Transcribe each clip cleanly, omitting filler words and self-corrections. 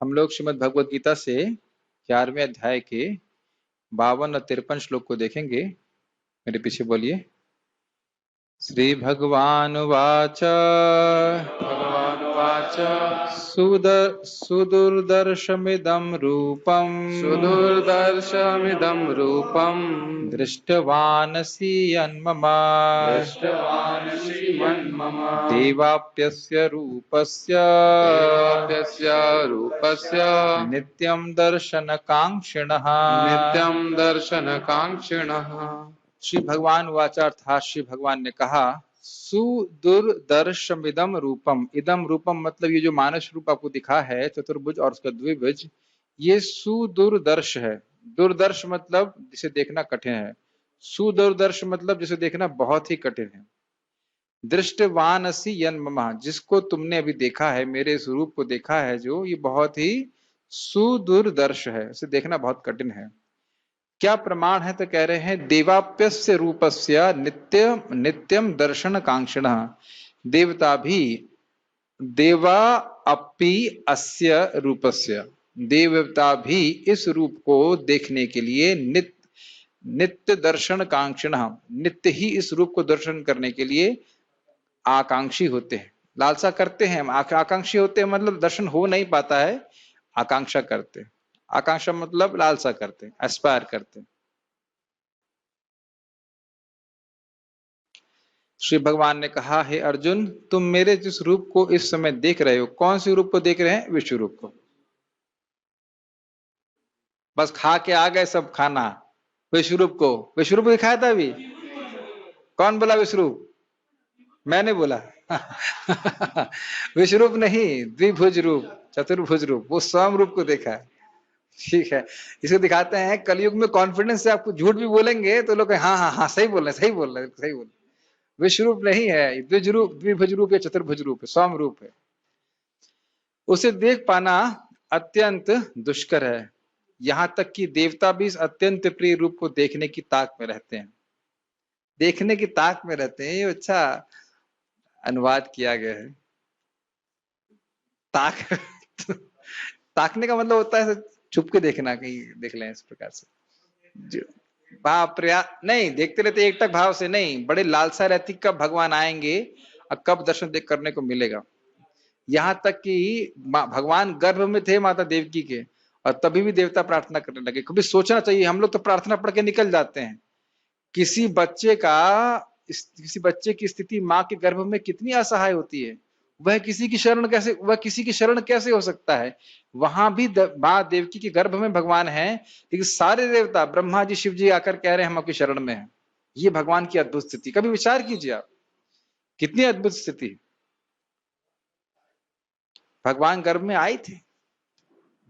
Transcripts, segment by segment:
हम लोग श्रीमद् भगवद गीता से 11वें अध्याय के 52 और 53 श्लोक को देखेंगे। मेरे पीछे बोलिए। श्री भगवानुवाच भगवानुवाच सुदुर्दर्शमिदं रूपम् सुदुर्दर्शमिदं रूपम् दृष्टवानसि यन्मम दृष्टवानसि मन्मम देवाप्यस्य रूपस्य देवाप्यस्य रूपस्य नित्यं दर्शनकाङ्क्षिणः। नित्यं दर्शनकाङ्क्षिणः। श्री भगवान वाचा अर्थात श्री भगवान ने कहा सुदुर्दर्शमिदम रूपम। इदम रूपम मतलब ये जो मानस रूप आपको दिखा है चतुर्भुज और उसका द्विभुज, ये सुदुर्दर्श है। दुर्दर्श मतलब जिसे देखना कठिन है, सुदुर्दर्श मतलब जिसे देखना बहुत ही कठिन है। दृष्टवानसि यन्मम, जिसको तुमने अभी देखा है, मेरे इस रूप को देखा है जो, ये बहुत ही सुदुर्दर्श है, इसे देखना बहुत कठिन है। क्या प्रमाण है? तो कह रहे हैं देवाप्यस्य रूपस्य नित्यम दर्शन कांक्षिण। देवता भी देवा अपि अस्य रूपस्य, देवता भी इस रूप को देखने के लिए नित्य दर्शन कांक्षिण, नित्य ही इस रूप को दर्शन करने के लिए आकांक्षी होते हैं, लालसा करते हैं। आकांक्षी होते हैं मतलब दर्शन हो नहीं पाता है, आकांक्षा करते हैं। आकांक्षा मतलब लालसा करते हैं, एस्पायर करते हैं। श्री भगवान ने कहा, हे अर्जुन, तुम मेरे जिस रूप को इस समय देख रहे हो, कौन से रूप को देख रहे हैं? विश्व रूप को। बस खा के आ गए सब खाना, विश्व रूप को। विश्व रूप दिखाया था अभी? कौन बोला विश्व रूप? मैंने बोला। विश्व रूप नहीं, द्विभुज रूप, चतुर्भुज रूप, वो स्वयं रूप को देखा है। ठीक है, इसको दिखाते हैं कलयुग में कॉन्फिडेंस से आपको झूठ भी बोलेंगे तो लोग हाँ हाँ हाँ सही बोल रहे, सही बोल रहे, सही बोल रहे। विश्व रूप नहीं है, द्विभुज रूप या चतुर्भुज रूप है, स्वयं रूप है। उसे देख पाना अत्यंत दुष्कर है, यहां तक कि देवता भी इस अत्यंत प्रिय रूप को देखने की ताक में रहते हैं। देखने की ताक में रहते हैं, ये अच्छा अनुवाद किया गया है। ताक ताकने का मतलब होता है छुप के देखना, कहीं देख लें, इस प्रकार से। भाव प्रयास नहीं, देखते रहते एकटक भाव से नहीं, बड़े लालसा रहती कब भगवान आएंगे और कब दर्शन देख करने को मिलेगा। यहाँ तक कि भगवान गर्भ में थे माता देवकी के, और तभी भी देवता प्रार्थना करने लगे। कभी सोचना चाहिए, हम लोग तो प्रार्थना पढ़ के निकल जाते हैं। किसी बच्चे की स्थिति माँ के गर्भ में कितनी असहाय होती है, वह किसी की शरण कैसे हो सकता है? वहां भी माँ देवकी के गर्भ में भगवान है, लेकिन सारे देवता ब्रह्मा जी शिव जी आकर कह रहे हैं हम आपकी शरण में हैं। ये भगवान की अद्भुत स्थिति, कभी विचार कीजिए आप, कितनी अद्भुत स्थिति। भगवान गर्भ में आए थे,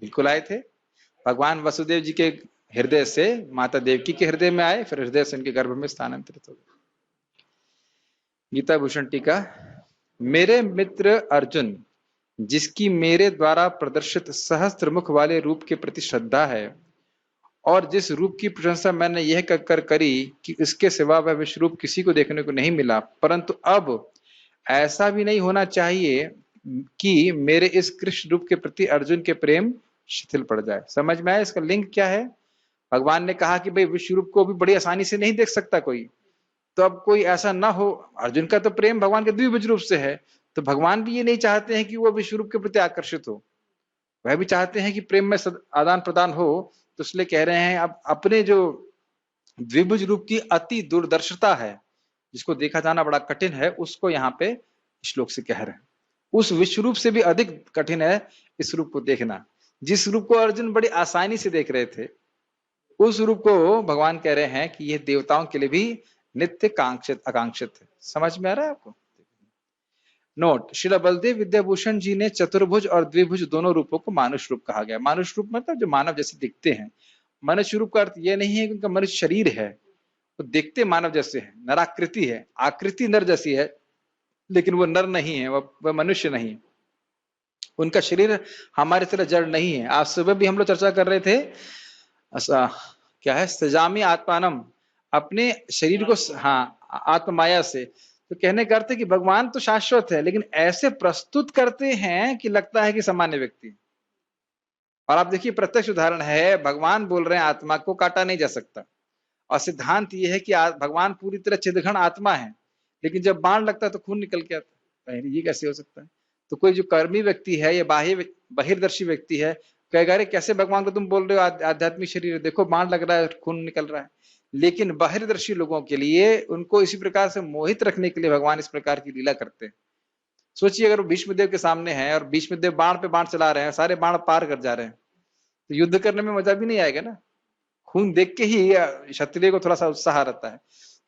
बिल्कुल आए थे। भगवान वसुदेव जी के हृदय से माता देवकी के हृदय में आए, फिर हृदय से उनके गर्भ में स्थानांतरित हो गए। गीता भूषण टीका। मेरे मित्र अर्जुन, जिसकी मेरे द्वारा प्रदर्शित सहस्त्र मुख वाले रूप के प्रति श्रद्धा है, और जिस रूप की प्रशंसा मैंने यह कहकर करी कि इसके सिवा वह विश्व रूप किसी को देखने को नहीं मिला, परंतु अब ऐसा भी नहीं होना चाहिए कि मेरे इस कृष्ण रूप के प्रति अर्जुन के प्रेम शिथिल पड़ जाए। समझ में आया इसका लिंक क्या है? भगवान ने कहा कि भाई विश्व रूप को भी बड़ी आसानी से नहीं देख सकता कोई, तो अब कोई ऐसा ना हो। अर्जुन का तो प्रेम भगवान के द्विभुज रूप से है, तो भगवान भी ये नहीं चाहते हैं कि वो विश्व रूप के प्रति आकर्षित हो, वह भी चाहते हैं कि प्रेम में आदान प्रदान हो। तो इसलिए कह रहे हैं अब अपने जो द्विभुज रूप की अति दूरदर्शिता है, जिसको देखा जाना बड़ा कठिन है, उसको यहाँ पे श्लोक से कह रहे हैं। उस विश्व रूप से भी अधिक कठिन है इस रूप को देखना। जिस रूप को अर्जुन बड़ी आसानी से देख रहे थे, उस रूप को भगवान कह रहे हैं कि यह देवताओं के लिए भी नित्य आकांक्षित है। समझ में आ रहा है आपको? नोट, श्रील बलदेव विद्याभूषण जी ने चतुर्भुज और द्विभुज दोनों रूपों को मानुष रूप कहा गया। मानुष रूप मतलब जो मानव जैसे दिखते हैं। मनुष्य रूप का अर्थ यह नहीं है कि उनका मनुष्य शरीर है, तो देखते मानव जैसे है, नराकृति है, आकृति नर जैसी है, लेकिन वो नर नहीं है, वह मनुष्य नहीं। उनका शरीर हमारे तरह जड़ नहीं है। आज सुबह भी हम लोग चर्चा कर रहे थे, क्या है, सजामी आत्मानम, अपने शरीर को, हाँ, आत्ममाया से। तो कहने का अर्थ है कि भगवान तो शाश्वत है, लेकिन ऐसे प्रस्तुत करते हैं कि लगता है कि सामान्य व्यक्ति। और आप देखिए प्रत्यक्ष उदाहरण है, भगवान बोल रहे हैं आत्मा को काटा नहीं जा सकता, और सिद्धांत ये है कि भगवान पूरी तरह चिदघन आत्मा है, लेकिन जब बाण लगता है तो खून निकल के आता है। ये कैसे हो सकता है? तो कोई जो कर्मी व्यक्ति है या बाह्य बहिर्दर्शी व्यक्ति है, कहेगा अरे कैसे भगवान को तुम बोल रहे हो आध्यात्मिक शरीर है, देखो बाण लग रहा है, खून निकल रहा है। लेकिन बहिर्दर्शी लोगों के लिए, उनको इसी प्रकार से मोहित रखने के लिए भगवान इस प्रकार की लीला करते हैं। सोचिए अगर वो भीष्मदेव के सामने है और भीष्मदेव बाण पे बाण चला रहे हैं, सारे बाण पार कर जा रहे हैं, तो युद्ध करने में मजा भी नहीं आएगा ना। खून देख के ही क्षत्रिय को थोड़ा सा उत्साह रहता है।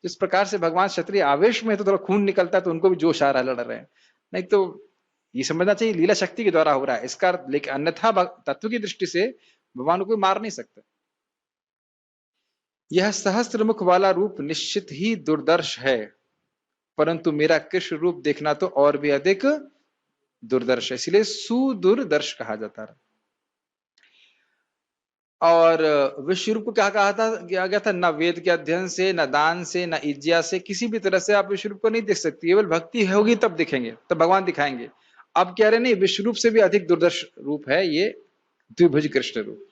इस प्रकार से भगवान क्षत्रिय आवेश में तो थोड़ा खून निकलता है तो उनको भी जोश आ रहा है, लड़ रहे हैं। नहीं तो ये समझना चाहिए लीला शक्ति के द्वारा हो रहा है इसका, लेकिन अन्यथा तत्व की दृष्टि से भगवान को कोई मार नहीं सकता। यह सहस्त्र मुख वाला रूप निश्चित ही दुर्दर्श है, परंतु मेरा कृष्ण रूप देखना तो और भी अधिक दुर्दर्श है, इसलिए सुदुर्दर्श कहा जाता है। और विश्व रूप को क्या कहा था, क्या गया था, न वेद के अध्ययन से, न दान से, न इज्जा से, किसी भी तरह से आप विश्व रूप को नहीं देख सकती, केवल भक्ति होगी तब दिखेंगे, तब भगवान दिखाएंगे। अब कह रहे नहीं, विश्व रूप से भी अधिक दुर्दर्श रूप है ये द्विभुज कृष्ण रूप।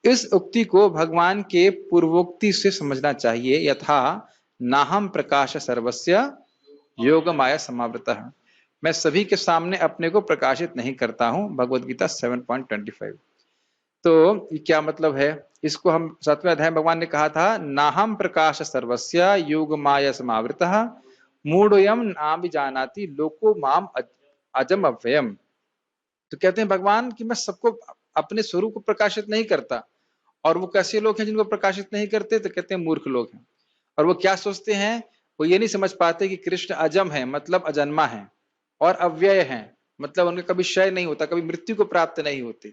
इस उक्ति को भगवान के पूर्वोक्ति से समझना चाहिए, यथा नाहम प्रकाश सर्वस्य योग माया समावृतः, मैं सभी के सामने अपने को प्रकाशित नहीं करता हूं, भगवद गीता 7.25। तो ये क्या मतलब है? इसको हम 7वें अध्याय में भगवान ने कहा था, नाहम प्रकाश सर्वस्य योग माया समावृतः मूढ़ोयम नाभिजानाति लोको माम अजम अव्ययम। तो कहते हैं भगवान कि मैं सबको अपने स्वरूप को प्रकाशित नहीं करता। और वो कैसे लोग हैं जिनको प्रकाशित नहीं करते? तो कहते हैं मूर्ख लोग हैं। और वो क्या सोचते हैं? वो ये नहीं समझ पाते कि कृष्ण अजम है, मतलब अजन्मा है, और अव्यय है, मतलब उनका कभी क्षय नहीं होता, कभी मृत्यु को प्राप्त नहीं होते।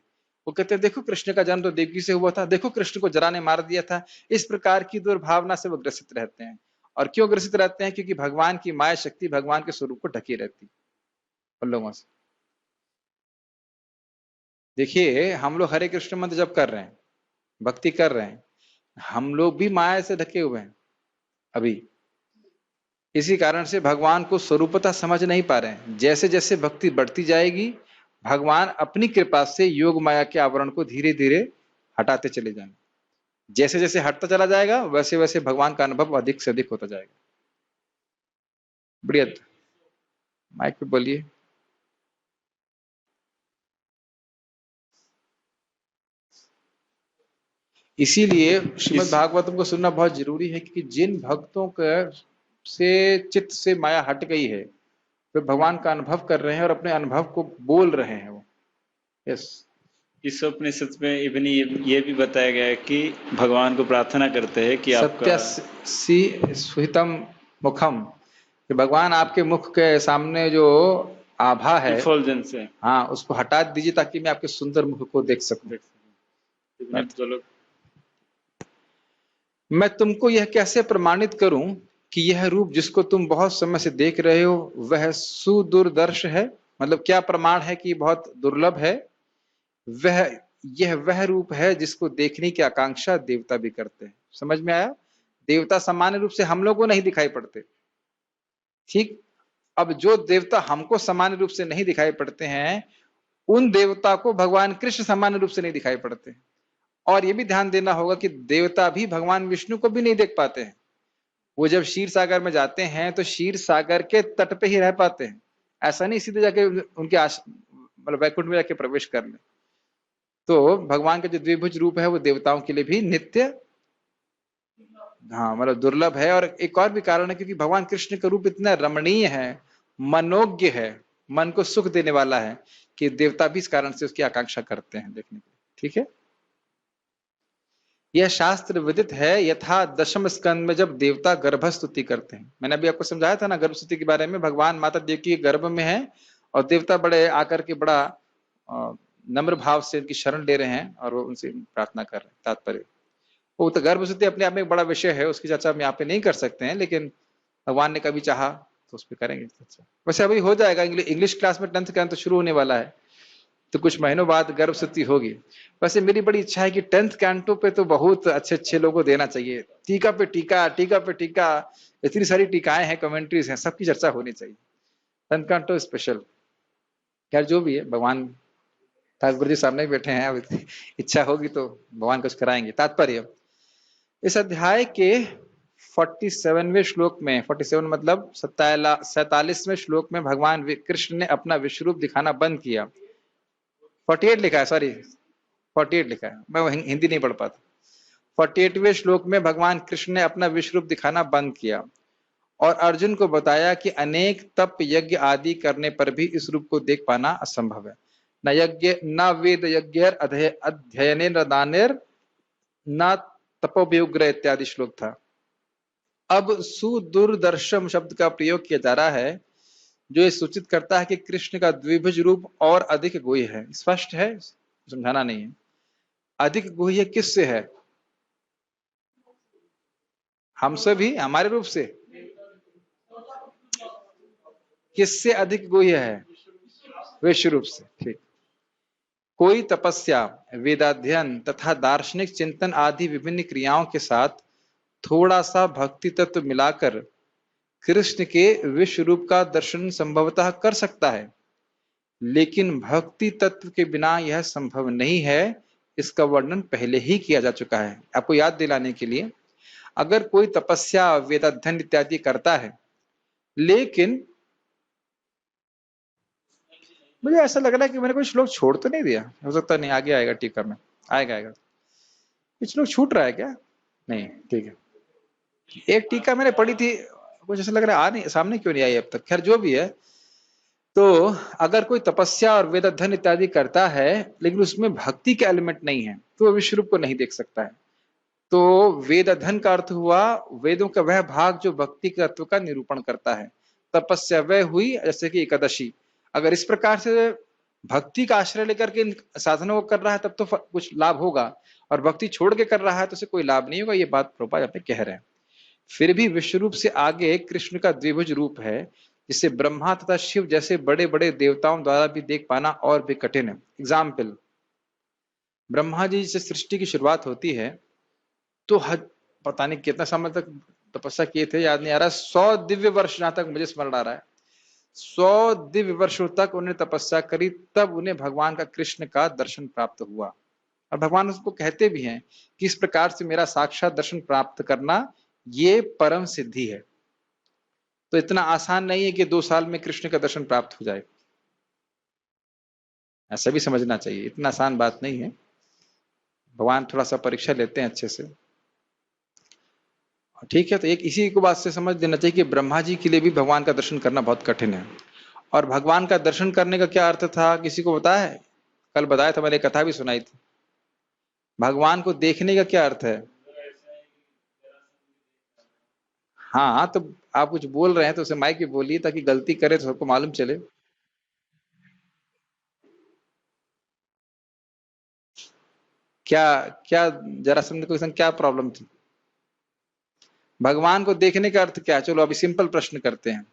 वो कहते हैं देखो कृष्ण का जन्म तो देवकी से हुआ था, देखो कृष्ण को जरा ने मार दिया था। इस प्रकार की दुर्भावना से वो ग्रसित रहते हैं। और क्यों ग्रसित रहते हैं? क्योंकि भगवान की माया शक्ति भगवान के स्वरूप को ढकी रहती उन लोगों से। देखिए हम लोग हरे कृष्ण मंत्र जब कर रहे हैं, भक्ति कर रहे हैं, हम लोग भी माया से ढके हुए हैं अभी। इसी कारण से भगवान को स्वरूपता समझ नहीं पा रहे हैं। जैसे जैसे भक्ति बढ़ती जाएगी, भगवान अपनी कृपा से योग माया के आवरण को धीरे धीरे हटाते चले जाएंगे। जैसे जैसे हटता चला जाएगा, वैसे वैसे भगवान का अनुभव अधिक से अधिक होता जाएगा। बढ़िया, माइक पे बोलिए। इसीलिए श्रीमद् भागवतम को सुनना बहुत जरूरी है, क्योंकि जिन भक्तों के से चित्त से माया हट गई है, वे भगवान का अनुभव कर रहे हैं और अपने अनुभव को बोल रहे हैं वो। यस, इस उपनिषद में इवन ये भी बताया गया है कि भगवान को प्रार्थना करते हैं कि सत्य सुहितम मुखम, कि भगवान आपके मुख के सामने जो आभा है, इफुल्जेंस है, हाँ, उसको हटा दीजिए ताकि मैं आपके सुंदर मुख को देख सकूं। मैं तुमको यह कैसे प्रमाणित करूं कि यह रूप जिसको तुम बहुत समय से देख रहे हो वह सुदुर्दर्श है? मतलब क्या प्रमाण है कि बहुत दुर्लभ है? यह वह रूप है जिसको देखने की आकांक्षा देवता भी करते हैं। समझ में आया? देवता सामान्य रूप से हम लोग को नहीं दिखाई पड़ते, ठीक। अब जो देवता हमको सामान्य रूप से नहीं दिखाई पड़ते हैं, उन देवता को भगवान कृष्ण सामान्य रूप से नहीं दिखाई पड़ते। और ये भी ध्यान देना होगा कि देवता भी भगवान विष्णु को भी नहीं देख पाते हैं। वो जब क्षीर सागर में जाते हैं तो क्षीर सागर के तट पे ही रह पाते हैं, ऐसा नहीं सीधे जाके उनके मतलब वैकुंठ में जाके प्रवेश कर ले। तो भगवान का जो द्विभुज रूप है वो देवताओं के लिए भी नित्य, हाँ, मतलब दुर्लभ है। और एक और भी कारण है, क्योंकि भगवान कृष्ण का रूप इतना रमणीय है, मनोज्ञ है, मन को सुख देने वाला है, कि देवता भी इस कारण से उसकी आकांक्षा करते हैं देखने के लिए। ठीक है, यह शास्त्र विदित है। यथा दशम स्कंद में जब देवता गर्भस्तुति करते हैं, मैंने अभी आपको समझाया था ना गर्भस्तुति के बारे में, भगवान माता देवकी के गर्भ में है और देवता बड़े आकर के बड़ा नम्र भाव से उनकी शरण ले रहे हैं और वो उनसे प्रार्थना कर रहे हैं। तात्पर्य वो तो गर्भस्तुति अपने आप में एक बड़ा विषय है, उसकी चर्चा हम यहाँ पे नहीं कर सकते हैं, लेकिन भगवान ने कभी चाहा तो उस पर करेंगे चर्चा। वैसे अभी हो जाएगा, इंग्लिश क्लास में 10th कैंटो शुरू होने वाला है, तो कुछ महीनों बाद गर्भस्तुति होगी। वैसे मेरी बड़ी इच्छा है कि 10th कैंटो पे तो बहुत अच्छे अच्छे लोगों को देना चाहिए। टीका पे टीका, टीका पे टीका, इतनी सारी टीकाएं हैं, कमेंट्रीज हैं, सबकी चर्चा होनी चाहिए। 10th canto special. खैर जो भी है, भगवान ठाकुर जी सामने ही बैठे हैं, अब इच्छा होगी तो भगवान कुछ कराएंगे। तात्पर्य, इस अध्याय के 47वें श्लोक में, 47 मतलब 47वें श्लोक में भगवान कृष्ण ने अपना विश्व रूप दिखाना बंद किया। 48 लिखा है, सॉरी 48 लिखा है, मैं हिंदी नहीं पढ़ पाता। 48वें श्लोक में भगवान कृष्ण ने अपना विश्व रूप दिखाना बंद किया और अर्जुन को बताया कि अनेक तप यज्ञ आदि करने पर भी इस रूप को देख पाना असंभव है। न यज्ञ न वेद यज्ञ अध्ययन न दानेर न तपोभियुग्र इत्यादि श्लोक था। अब सुदूरदर्शम शब्द का प्रयोग किया जा रहा है जो ये सूचित करता है कि कृष्ण का द्विभुज रूप और अधिक गुह्य है। स्पष्ट है, समझाना नहीं है। अधिक गुह्य किससे है? हमसे भी, हमारे रूप से। किससे अधिक गुह्य है? विश्व रूप से। ठीक। कोई तपस्या, वेदाध्ययन तथा दार्शनिक चिंतन आदि विभिन्न क्रियाओं के साथ थोड़ा सा भक्ति तत्व मिलाकर कृष्ण के विश्व रूप का दर्शन संभवतः कर सकता है, लेकिन भक्ति तत्व के बिना यह संभव नहीं है। इसका वर्णन पहले ही किया जा चुका है। आपको याद दिलाने के लिए, अगर कोई तपस्या, वेदाध्ययन इत्यादि करता है, लेकिन मुझे ऐसा लग रहा है कि मैंने कोई श्लोक छोड़ तो नहीं दिया। हो सकता नहीं, आगे आएगा टीका में, आएगा। कुछ श्लोक छूट रहा है क्या? नहीं, ठीक है। एक टीका मैंने पढ़ी थी, कुछ ऐसा लग रहा है आ नहीं, सामने क्यों नहीं आई अब तक। खैर जो भी है, तो अगर कोई तपस्या और वेदाध्ययन इत्यादि करता है लेकिन उसमें भक्ति के एलिमेंट नहीं है, तो वह विश्व रूप को नहीं देख सकता है। तो वेद अध्ययन का अर्थ हुआ वेदों का वह भाग जो भक्ति के तत्व का निरूपण करता है। तपस्या वह हुई जैसे कि एकादशी। अगर इस प्रकार से भक्ति का आश्रय लेकर के इन साधनों को कर रहा है तब तो कुछ लाभ होगा, और भक्ति छोड़ के कर रहा है तो उसे कोई लाभ नहीं होगा। ये बात प्रभुपाद अपने कह रहे हैं। फिर भी विश्व रूप से आगे कृष्ण का द्विभुज रूप है, जिसे ब्रह्मा तथा शिव जैसे बड़े बड़े देवताओं द्वारा भी देख पाना और भी कठिन है। एग्जाम्पल, ब्रह्मा जी से सृष्टि की शुरुआत होती है तो पता नहीं कितना समय तक तपस्या किए थे, याद नहीं आ रहा। 100 दिव्य वर्ष, जहां तक मुझे स्मरण आ रहा है, 100 दिव्य वर्षों तक उन्हें तपस्या करी, तब उन्हें भगवान का कृष्ण का दर्शन प्राप्त हुआ। और भगवान उसको कहते भी हैं कि इस प्रकार से मेरा साक्षात दर्शन प्राप्त करना ये परम सिद्धि है। तो इतना आसान नहीं है कि 2 साल में कृष्ण का दर्शन प्राप्त हो जाए, ऐसा भी समझना चाहिए। इतना आसान बात नहीं है। भगवान थोड़ा सा परीक्षा लेते हैं अच्छे से, ठीक है। तो एक इसी को बात से समझ देना चाहिए कि ब्रह्मा जी के लिए भी भगवान का दर्शन करना बहुत कठिन है। और भगवान का दर्शन करने का क्या अर्थ था, किसी को बताया है? कल बताया था, मैंने कथा भी सुनाई थी। भगवान को देखने का क्या अर्थ है? हाँ, तो आप कुछ बोल रहे हैं तो उसे माइक पे बोलिए ताकि गलती करे तो सबको मालूम चले। क्या क्या जरासंध को क्या प्रॉब्लम थी? भगवान को देखने का अर्थ क्या है? चलो अभी सिंपल प्रश्न करते हैं।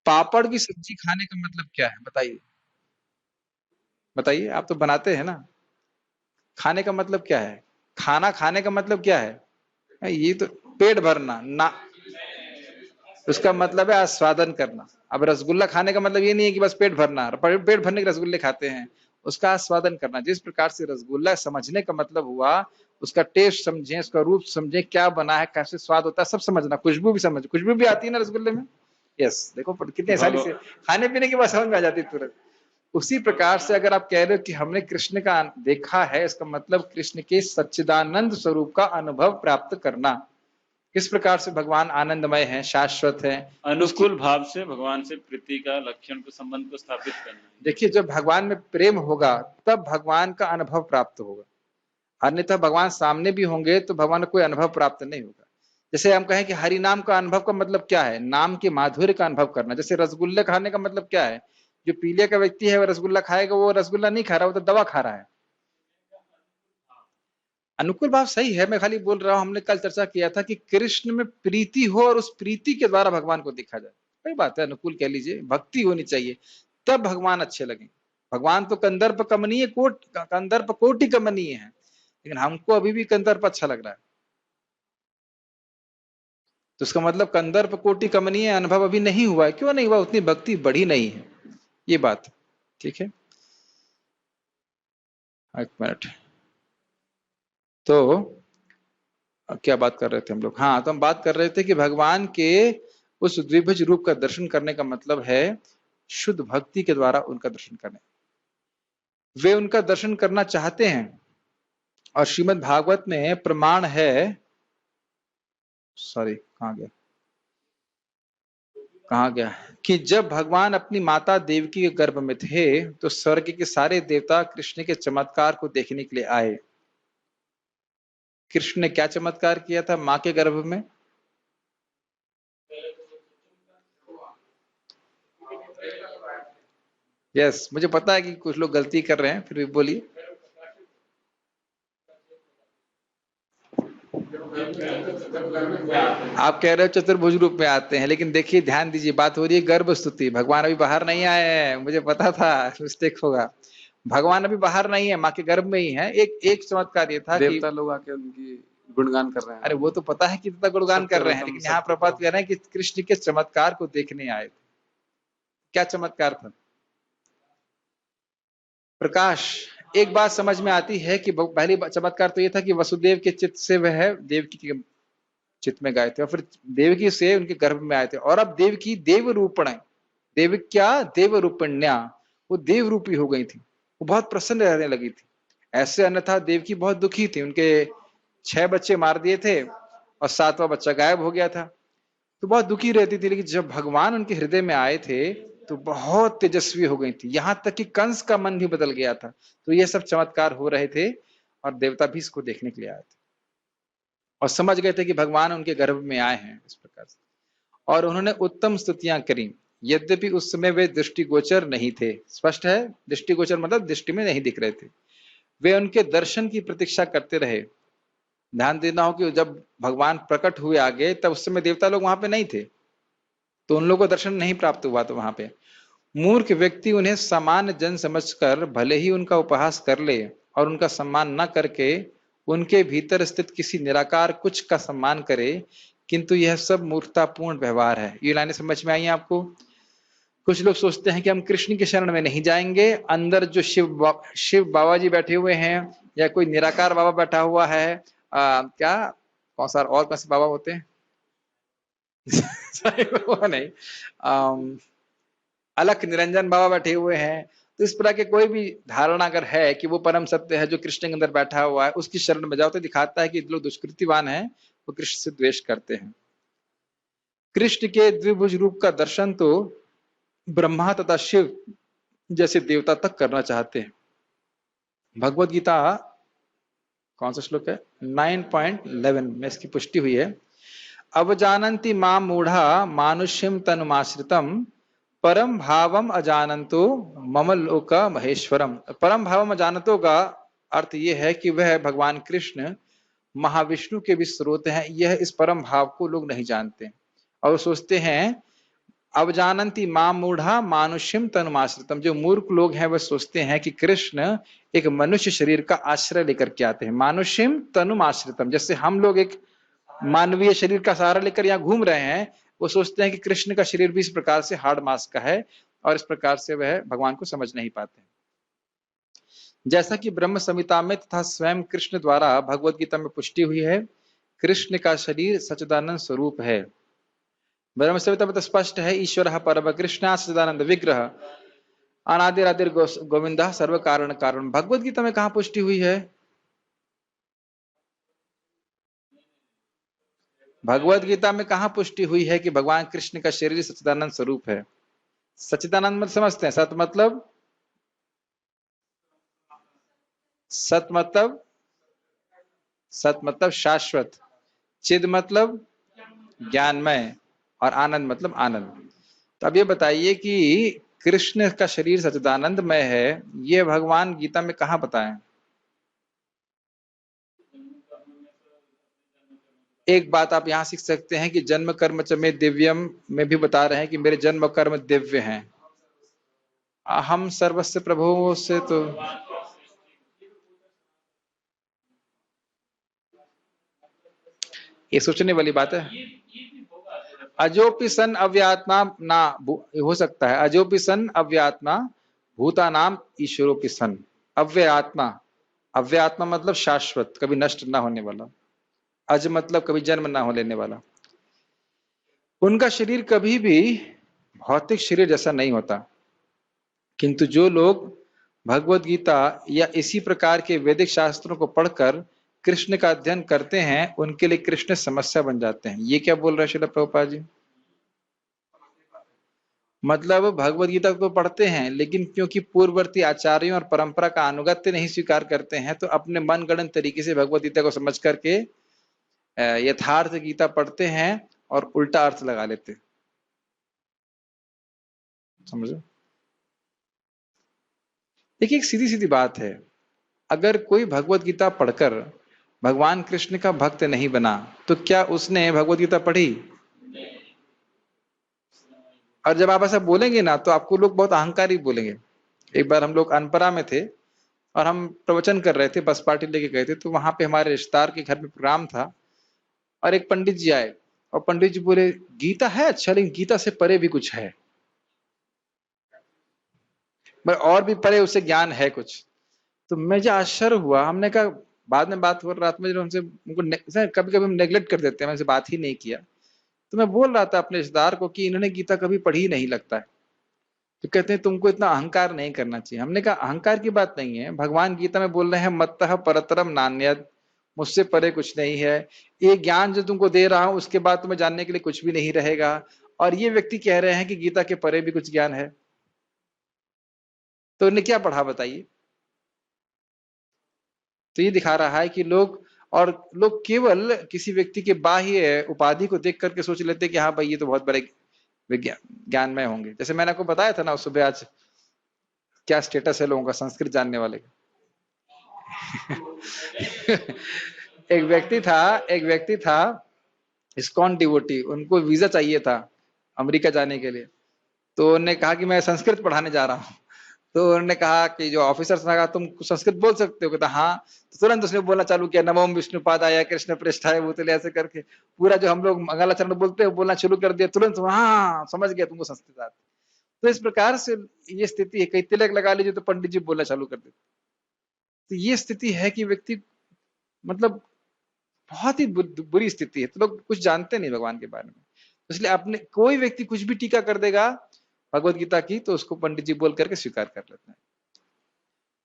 पापड़ की सब्जी खाने का मतलब क्या है? बताइए बताइए, आप तो बनाते हैं ना। खाने का मतलब क्या है? खाना खाने का मतलब क्या है? ये तो पेट भरना ना, उसका मतलब है आस्वादन करना। अब रसगुल्ला खाने का मतलब ये नहीं है कि बस पेट भरना, पेट भरने के रसगुल्ले खाते हैं, उसका आस्वादन करना। जिस प्रकार से रसगुल्ला समझने का मतलब हुआ, उसका टेस्ट समझें, उसका रूप समझें, क्या बना है, कैसे स्वाद होता है, सब समझना। खुशबू भी समझ, खुशबू भी आती है ना रसगुल्ले में। यस, देखो कितने सारी से खाने पीने की बात समझ में आ जाती है तुरंत। उसी प्रकार से अगर आप कह रहे हो कि हमने कृष्ण का देखा है, इसका मतलब कृष्ण के सच्चिदानंद स्वरूप का अनुभव प्राप्त करना। किस प्रकार से भगवान आनंदमय है, शाश्वत है, अनुकूल भाव से भगवान से प्रीति का लक्षण को, संबंध को स्थापित करना। देखिए, जब भगवान में प्रेम होगा तब भगवान का अनुभव प्राप्त होगा, अन्यथा भगवान सामने भी होंगे तो भगवान को कोई अनुभव प्राप्त नहीं होगा। जैसे हम कहें कि हरि नाम का अनुभव का मतलब क्या है? नाम के माधुर्य का अनुभव करना। जैसे रसगुल्ले खाने का मतलब क्या है? जो पीलिया का व्यक्ति है वो रसगुल्ला खाएगा, वो रसगुल्ला नहीं खा रहा, वो तो दवा खा रहा है। अनुकूल भाव सही है, मैं खाली बोल रहा हूं, हमने कल चर्चा किया था कि कृष्ण में प्रीति हो और उस प्रीति के द्वारा भगवान को देखा जाए। वही बात है, अनुकूल कह लीजिए, भक्ति होनी चाहिए, तब भगवान अच्छे लगेंगे। भगवान तो कंदर्प कमनीय कंदर्प कोटि कमनीय है, लेकिन हमको अभी भी कंदर्प अच्छा लग रहा है। तो उसका मतलब कंदर्प कोटि कमनीय अनुभव अभी नहीं हुआ है। क्यों नहीं हुआ? उतनी भक्ति बढ़ी नहीं है, ये बात। ठीक है, एक मिनट, तो क्या बात कर रहे थे हम लोग? हाँ, तो हम बात कर रहे थे कि भगवान के उस द्विभुज रूप का दर्शन करने का मतलब है शुद्ध भक्ति के द्वारा उनका दर्शन करने। वे उनका दर्शन करना चाहते हैं और श्रीमद् भागवत में प्रमाण है, सॉरी कहाँ गया, कि जब भगवान अपनी माता देवकी के गर्भ में थे तो स्वर्ग के सारे देवता कृष्ण के चमत्कार को देखने के लिए आए। कृष्ण ने क्या चमत्कार किया था मां के गर्भ में? यस, मुझे पता है कि कुछ लोग गलती कर रहे हैं, फिर भी बोलिए। आप कह रहे हो चतुर्भुज रूप में आते हैं, लेकिन देखिए ध्यान दीजिए, बात हो रही है गर्भ स्तुति। भगवान अभी बाहर नहीं आए हैं, मुझे पता था मिस्टेक होगा। भगवान अभी बाहर नहीं है, माँ के गर्भ में ही है। एक चमत्कार ये था देवता लोग आके उनकी गुणगान कर रहे हैं। अरे वो तो पता है कि कितना गुणगान कर रहे हैं, लेकिन यहाँ प्रभात कह रहे हैं कि कृष्ण के चमत्कार को देखने आए थे। क्या चमत्कार था? प्रकाश, एक बात समझ में आती है कि पहली चमत्कार तो ये था कि वसुदेव के चित्त से वह देवकी के चित्त में गए थे, और फिर देवकी से उनके गर्भ में आए थे। और अब देवकी देव रूपण, देवक्या देव रूपण्या, वो देव रूपी हो गई थी, वो बहुत प्रसन्न रहने लगी थी। ऐसे अन्यथा देवकी बहुत दुखी थी, उनके 6 बच्चे मार दिए थे और 7वां बच्चा गायब हो गया था, तो बहुत दुखी रहती थी। लेकिन जब भगवान उनके हृदय में आए थे तो बहुत तेजस्वी हो गई थी, यहां तक कि कंस का मन भी बदल गया था। तो ये सब चमत्कार हो रहे थे और देवता भी इसको देखने के लिए आए थे और समझ गए थे कि भगवान उनके गर्भ में आए हैं इस प्रकार से। और उन्होंने उत्तम स्तुतियां करी, यद्यपि उस समय वे दृष्टिगोचर नहीं थे। स्पष्ट है, दृष्टिगोचर मतलब दृष्टि में नहीं दिख रहे थे। वे उनके दर्शन की प्रतीक्षा करते रहे। ध्यान देना हो कि जब भगवान प्रकट हुए आगे, तब उस समय देवता लोग वहां पे नहीं थे, तो उन लोगों को दर्शन नहीं प्राप्त हुआ। तो वहां पे मूर्ख व्यक्ति उन्हें सामान्य जन समझकर भले ही उनका उपहास कर ले और उनका सम्मान न करके उनके भीतर स्थित किसी निराकार कुछ का सम्मान करे, किंतु यह सब मूर्खतापूर्ण व्यवहार है। ये लाइनें समझ में आई आपको? कुछ लोग सोचते हैं कि हम कृष्ण के शरण में नहीं जाएंगे, अंदर जो शिव बाबा जी बैठे हुए हैं या कोई निराकार बाबा बैठा हुआ है, क्या कौन सा और कौन से बाबा होते हैं वो नहीं, अलख निरंजन बाबा बैठे हुए हैं। तो इस तरह के कोई भी धारणा अगर है कि वो परम सत्य है जो कृष्ण के अंदर बैठा हुआ है, उसकी शरण में जाओ, तो दिखाता है कि लोग दुष्कृतिवान हैं, वो कृष्ण से द्वेष करते हैं। कृष्ण के द्विभुज रूप का दर्शन तो ब्रह्मा तथा शिव जैसे देवता तक करना चाहते हैं। भगवत गीता कौन सा श्लोक है? 9.11 में इसकी पुष्टि हुई है। अवजानन्ति मां मूढ़ा मानुष्यम तनुमाश्रितम परम भावम अजानंतो मम लोक महेश्वरम। परम भावम अजानंतो का अर्थ यह है कि वह भगवान कृष्ण महाविष्णु के भी स्रोत हैं। यह इस परम भाव को लोग नहीं जानते और सोचते हैं अवजानन्ति मां मूढ़ा मानुष्यम तनुमाश्रितम। जो मूर्ख लोग हैं वह सोचते हैं कि कृष्ण एक मनुष्य शरीर का आश्रय लेकर के आते हैं। मानुष्यम तनुमाश्रितम, जैसे हम लोग एक मानवीय शरीर का सहारा लेकर यहाँ घूम रहे हैं, वो सोचते हैं कि कृष्ण का शरीर भी इस प्रकार से हार्ड मास का है, और इस प्रकार से वह भगवान को समझ नहीं पाते। जैसा कि ब्रह्म संहिता में तथा स्वयं कृष्ण द्वारा भगवत गीता में पुष्टि हुई है, कृष्ण का शरीर सच्चिदानंद स्वरूप है। ब्रह्म संहिता में तो स्पष्ट है, ईश्वर परम कृष्ण सच्चिदानंद विग्रह अनादिरादिर गोविंदा सर्व कारण कारण। भगवत गीता में कहाँ पुष्टि हुई है? भगवत गीता में कहाँ पुष्टि हुई है कि भगवान कृष्ण का शरीर सच्चिदानंद स्वरूप है? सच्चिदानंद मत समझते हैं, सत मतलब सत मतलब शाश्वत, चिद मतलब ज्ञानमय, और आनंद मतलब आनंद। तो अब ये बताइए कि कृष्ण का शरीर सच्चिदानंदमय है, ये भगवान गीता में कहाँ बताएं? एक बात आप यहां सीख सकते हैं कि जन्म कर्म च में दिव्यम में भी बता रहे हैं कि मेरे जन्म कर्म दिव्य हैं। हम सर्वस्व प्रभु से तो ये सोचने वाली बात है। अजोपि सन अव्यात्मा ना हो सकता है, अजोपि सन अव्यात्मा भूता नाम ईश्वरोपि सन। अव्य आत्मा अव्यय आत्मा मतलब शाश्वत, कभी नष्ट ना होने वाला। अज मतलब कभी जन्म ना हो लेने वाला। उनका शरीर कभी भी भौतिक शरीर जैसा नहीं होता। किंतु जो लोग भगवत गीता या इसी प्रकार के वैदिक शास्त्रों को पढ़कर कृष्ण का अध्ययन करते हैं, उनके लिए कृष्ण समस्या बन जाते हैं। ये क्या बोल रहे हैं श्रील प्रभुपाद जी? मतलब भगवत गीता को पढ़ते हैं, लेकिन क्योंकि पूर्ववर्ती आचार्यों और परंपरा का अनुगत्य नहीं स्वीकार करते हैं, तो अपने मनगढ़ंत तरीके से भगवत गीता को समझ करके यथार्थ गीता पढ़ते हैं और उल्टा अर्थ लगा लेते हैं। समझो, देखिए एक सीधी सीधी बात है, अगर कोई भगवत गीता पढ़कर भगवान कृष्ण का भक्त नहीं बना, तो क्या उसने भगवत गीता पढ़ी? और जब आप ऐसा बोलेंगे ना, तो आपको लोग बहुत अहंकारी बोलेंगे। एक बार हम लोग अनपरा में थे और हम प्रवचन कर रहे थे, बस पार्टी लेके गए थे, तो वहां पे हमारे रिश्तेदार के घर में प्रोग्राम था और एक पंडित जी आए और पंडित जी बोले, गीता है अच्छा, लेकिन गीता से परे भी कुछ है, और भी परे उससे ज्ञान है कुछ। तो मुझे आश्चर्य हुआ। हमने कहा, बाद में बात हो रात में, जब हमसे उनको कभी कभी हम नेग्लेक्ट कर देते हैं, मैंने बात ही नहीं किया। तो मैं बोल रहा था अपने रिश्तेदार को कि इन्होंने गीता कभी पढ़ी ही नहीं लगता है। तो कहते हैं तुमको इतना अहंकार नहीं करना चाहिए। हमने कहा अहंकार की बात नहीं है, भगवान गीता में बोल रहे हैं मत्तः परतरम नान्यत्, मुझसे परे कुछ नहीं है। ये ज्ञान जो तुमको दे रहा हूं, उसके बाद तुम्हें जानने के लिए कुछ भी नहीं रहेगा। और ये व्यक्ति कह रहे हैं कि गीता के परे भी कुछ ज्ञान है, तो उन्हें क्या पढ़ा बताइए? तो ये दिखा रहा है कि लोग केवल किसी व्यक्ति के बाह्य उपाधि को देख करके सोच लेते हैं कि हाँ भाई ये तो बहुत बड़े ज्ञानमय होंगे। जैसे मैंने आपको बताया था ना सुबह, आज क्या स्टेटस है लोगों का संस्कृत जानने वाले का। एक व्यक्ति था इस्कॉन डिवोटी, उनको वीजा चाहिए था अमेरिका जाने के लिए। तो उन्होंने कहा कि मैं संस्कृत पढ़ाने जा रहा हूँ। तो उन्होंने कहा कि जो ऑफिसर ने कहा, तुम संस्कृत बोल सकते हो? कहता हाँ। तो तुरंत उसने बोलना चालू किया, नमोम विष्णुपादाय कृष्ण पृष्ठाय भूतले, ऐसे करके पूरा जो हम लोग मंगलाचरण बोलते हैं बोलना शुरू कर दिया तुरंत। हाँ समझ गया, तुमको संस्कृत आती। तो इस प्रकार से ये स्थिति है। कई तिलक लगा लीजिए तो पंडित जी बोलना चालू कर देते। तो ये स्थिति है कि व्यक्ति मतलब बहुत ही बुरी स्थिति है। तो लोग कुछ जानते नहीं भगवान के बारे में, इसलिए अपने कोई व्यक्ति कुछ भी टीका कर देगा भगवत गीता की, तो उसको पंडित जी बोल करके स्वीकार कर लेते हैं।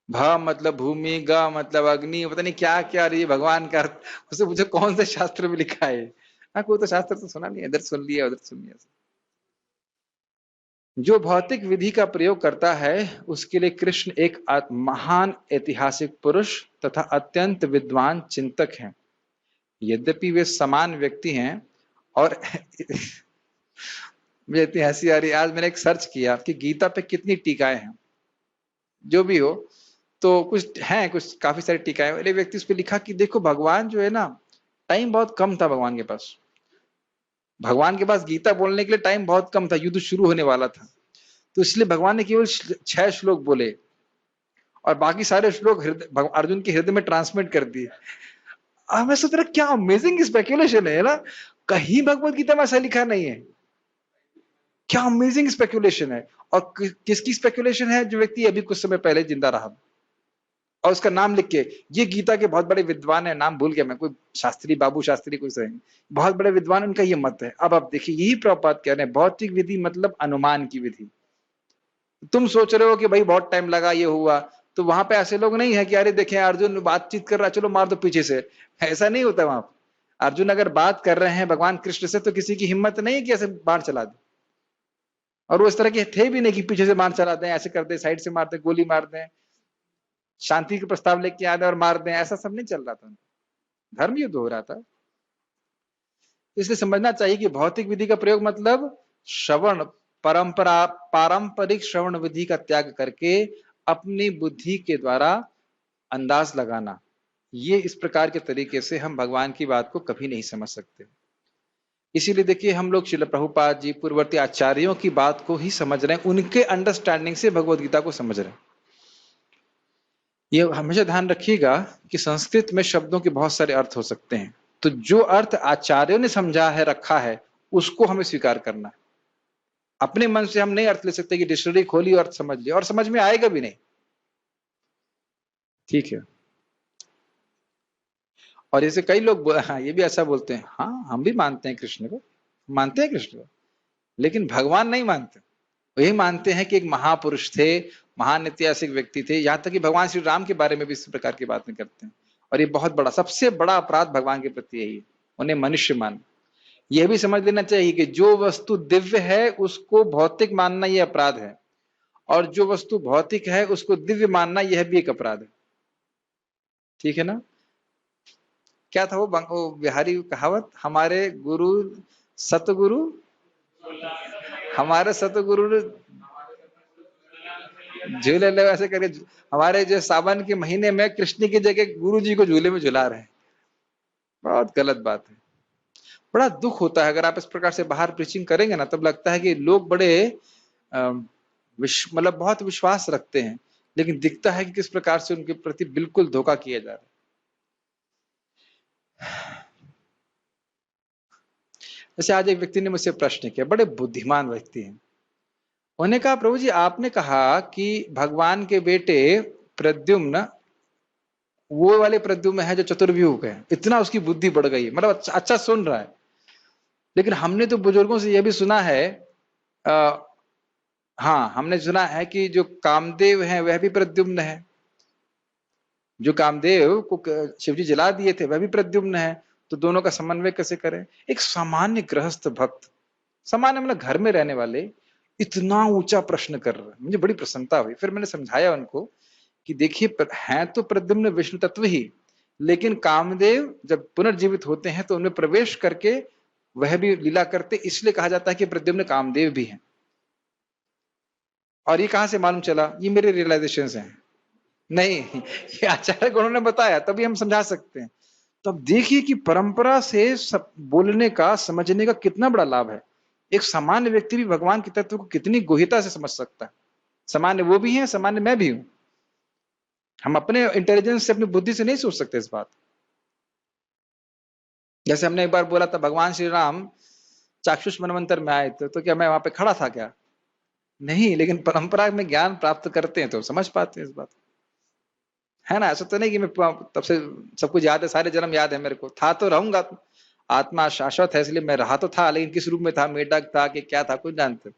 भ मतलब भूमि, ग मतलब अग्नि, पता नहीं क्या क्या रही भगवान का अर्थ, उसे मुझे कौन से शास्त्र में लिखा है? हाँ, कोई तो शास्त्र तो सुना नहीं, इधर सुन लिया उधर सुन लिया। जो भौतिक विधि का प्रयोग करता है, उसके लिए कृष्ण एक महान ऐतिहासिक पुरुष तथा अत्यंत विद्वान चिंतक हैं। यद्यपि वे समान व्यक्ति हैं। और मुझे इतनी हंसी आ रही, आज मैंने एक सर्च किया कि गीता पे कितनी टीकाएं हैं। जो भी हो, तो कुछ हैं, कुछ काफी सारी टीकाएं। एक व्यक्ति उस पर लिखा कि देखो भगवान जो है ना, टाइम बहुत कम था भगवान के पास। भगवान के पास गीता बोलने के लिए टाइम बहुत कम था, युद्ध शुरू होने वाला था। तो इसलिए भगवान ने केवल 6 श्लोक बोले और बाकी सारे श्लोक अर्जुन के हृदय में ट्रांसमिट कर दिए। मैं सोच रहा क्या अमेजिंग स्पेक्युलेशन है ना, कहीं भगवत गीता में ऐसा लिखा नहीं है। क्या अमेजिंग स्पेक्युलेशन है। और किसकी स्पेक्युलेशन है? जो व्यक्ति अभी कुछ समय पहले जिंदा रहा और उसका नाम लिख के, ये गीता के बहुत बड़े विद्वान है, नाम भूल गया मैं, कोई शास्त्री, बाबू शास्त्री कोई सही, बहुत बड़े विद्वान, उनका ये मत है। अब आप देखिए, यही प्रभुपाद कह रहे हैं, भौतिक विधि मतलब अनुमान की विधि। तुम सोच रहे हो कि भाई बहुत टाइम लगा, ये हुआ, तो वहां पे ऐसे लोग नहीं है कि अरे देखें अर्जुन बातचीत कर रहा है, चलो मार दो पीछे से। ऐसा नहीं होता वहां। अर्जुन अगर बात कर रहे हैं भगवान कृष्ण से, तो किसी की हिम्मत नहीं है कि ऐसे बाण चला दे। और वो इस तरह के थे भी नहीं कि पीछे से बाण चला दें, ऐसे कर दे, साइड से मार दें, गोली मार दें, शांति के प्रस्ताव लेके आ जाए और मार दें, ऐसा सब नहीं चल रहा था। धर्म युद्ध हो रहा था। इसलिए समझना चाहिए कि भौतिक विधि का प्रयोग मतलब श्रवण, पारंपरिक श्रवण विधि का त्याग करके अपनी बुद्धि के द्वारा अंदाज लगाना। ये इस प्रकार के तरीके से हम भगवान की बात को कभी नहीं समझ सकते। इसीलिए देखिए, हम लोग श्रील प्रभुपाद जी, पूर्ववर्ती आचार्यों की बात को ही समझ रहे हैं, उनके अंडरस्टैंडिंग से भगवत गीता को समझ रहे हैं। ये हमेशा ध्यान रखिएगा कि संस्कृत में शब्दों के बहुत सारे अर्थ हो सकते हैं, तो जो अर्थ आचार्यों ने समझा है, रखा है, उसको हमें स्वीकार करना है। अपने मन से हम नहीं अर्थ ले सकते कि डिक्शनरी खोली और अर्थ समझ लिया, और समझ में आएगा भी नहीं। ठीक है। और जैसे कई लोग हाँ, ये भी ऐसा बोलते हैं, हाँ हम भी मानते हैं कृष्ण को, मानते हैं कृष्ण को, लेकिन भगवान नहीं मानते। वही मानते हैं कि एक महापुरुष थे, महान ऐतिहासिक व्यक्ति थे, यहाँ तक कि भगवान श्री राम के बारे में भी इस प्रकार की बातें करते हैं। और ये बहुत बड़ा, सबसे बड़ा अपराध भगवान के प्रति यही है, उन्हें मनुष्य मान। यह भी समझ लेना चाहिए कि जो वस्तु दिव्य है उसको भौतिक मानना यह अपराध है, और जो वस्तु भौतिक है उसको दिव्य मानना यह भी एक अपराध है। ठीक है ना? क्या था वो बिहारी कहावत, हमारे गुरु सतगुरु, हमारे सतगुरु झूले ले वैसे करके, हमारे जो सावन के महीने में कृष्ण की जगह गुरु जी को झूले में झुला रहे हैं। बहुत गलत बात है। बड़ा दुख होता है अगर आप इस प्रकार से बाहर प्रीचिंग करेंगे ना, तब लगता है कि लोग बड़े मतलब बहुत विश्वास रखते हैं, लेकिन दिखता है कि किस प्रकार से उनके प्रति बिल्कुल धोखा किया जा रहा है। जैसे आज एक व्यक्ति ने मुझसे प्रश्न किया, बड़े बुद्धिमान व्यक्ति हैं, उन्होंने कहा प्रभु जी आपने कहा कि भगवान के बेटे प्रद्युम्न वो वाले प्रद्युम्न है जो चतुर्व्यूह है, इतना उसकी बुद्धि बढ़ गई है, मतलब अच्छा सुन रहा है। लेकिन हमने तो बुजुर्गों से यह भी सुना है, हाँ हमने सुना है कि जो कामदेव है वह भी प्रद्युम्न है, जो कामदेव को शिवजी जला दिए थे वह भी प्रद्युम्न है, तो दोनों का समन्वय कैसे करें? एक सामान्य गृहस्थ भक्त, सामान्य मतलब घर में रहने वाले इतना ऊंचा प्रश्न कर रहे हैं, मुझे बड़ी प्रसन्नता हुई। फिर मैंने समझाया उनको कि देखिए हैं तो प्रद्युम्न विष्णु तत्व ही, लेकिन कामदेव जब पुनर्जीवित होते हैं तो उनमें प्रवेश करके वह भी लीला करते, इसलिए कहा जाता है कि प्रद्युम्न कामदेव भी हैं। और ये कहां से मालूम चला? ये मेरे रियलाइजेशन हैं, नहीं ये आचार्य गणों ने बताया, तभी हम समझा सकते हैं। तो अब देखिए कि परंपरा से सब बोलने का, समझने का कितना बड़ा लाभ है। एक सामान्य व्यक्ति भी भगवान के तत्व को कितनी गहनता से समझ सकता है। सामान्य वो भी है, सामान्य मैं भी हूं। हम अपने इंटेलिजेंस से, अपनी बुद्धि से नहीं सोच सकते इस बात। जैसे हमने एक बार बोला था भगवान श्री राम चाक्षुष मनवंतर में आए थे, तो क्या मैं वहां पे खड़ा था क्या? नहीं, लेकिन परंपरा में ज्ञान प्राप्त करते हैं तो समझ पाते हैं इस बात, है ना? ऐसा तो नहीं कि मैं तब से सब कुछ याद है, सारे जन्म याद है मेरे को, था तो रहूंगा, आत्मा शाश्वत है इसलिए मैं रहा तो था, लेकिन किस रूप में था, मेढक था कि क्या था, कुछ जानते।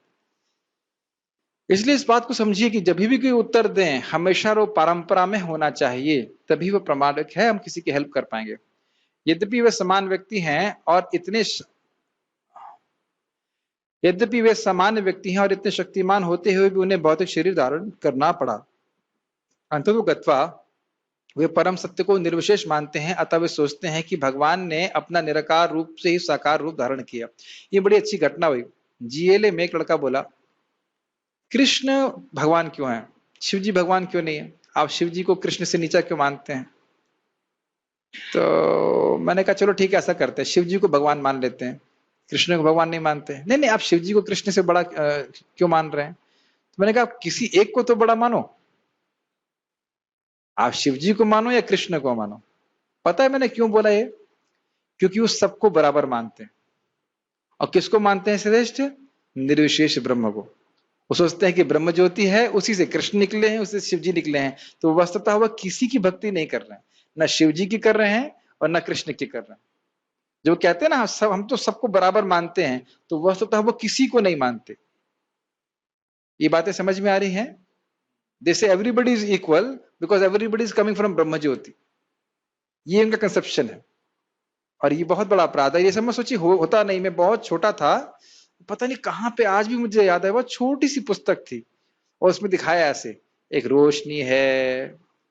इसलिए इस बात को समझिए कि जब भी कोई उत्तर दें हमेशा वो परंपरा में होना चाहिए, तभी वो प्रामाणिक है, हम किसी की हेल्प कर पाएंगे। यद्यपि वे समान व्यक्ति हैं और इतने यद्यपि वे सामान्य व्यक्ति हैं और इतने शक्तिमान होते हुए भी उन्हें भौतिक शरीर धारण करना पड़ा, अंततोगत्वा वे परम सत्य को निर्विशेष मानते हैं, अतः वे सोचते हैं कि भगवान ने अपना निराकार रूप से ही साकार रूप धारण किया। ये बड़ी अच्छी घटना हुई। जीएलए में एक लड़का बोला कृष्ण भगवान क्यों है, शिव जी भगवान क्यों नहीं है, आप शिव जी को कृष्ण से नीचा क्यों मानते हैं? तो मैंने कहा चलो ठीक है, ऐसा करते हैं, शिव जी को भगवान मान लेते हैं, कृष्ण को भगवान नहीं मानते। नहीं नहीं, आप शिव जी को कृष्ण से बड़ा क्यों मान रहे हैं? तो मैंने कहा किसी एक को तो बड़ा मानो, आप शिव जी को मानो या कृष्ण को मानो। पता है मैंने क्यों बोला ये? क्योंकि वो सबको बराबर मानते हैं। और किसको मानते हैं श्रेष्ठ? निर्विशेष ब्रह्म को। वो सोचते हैं कि ब्रह्म ज्योति है, उसी से कृष्ण निकले हैं, उसी से शिव जी निकले हैं। तो वस्तुतः वह किसी की भक्ति नहीं कर रहे हैं, न शिव जी की कर रहे हैं और न कृष्ण की कर रहे हैं। जो कहते हैं ना सब, हम तो सबको बराबर मानते हैं, तो वस्तुतः वो किसी को नहीं मानते। ये बातें समझ में आ रही हैं? दे से everybody is equal because everybody is coming from ब्रह्म ज्योति। ये इनका कंसेप्शन है, और ये बहुत बड़ा अपराध है। ये सब मैं सोची होता नहीं, मैं बहुत छोटा था, पता नहीं कहां पे, आज भी मुझे याद है, बहुत छोटी सी पुस्तक थी और उसमें दिखाया ऐसे, एक रोशनी है,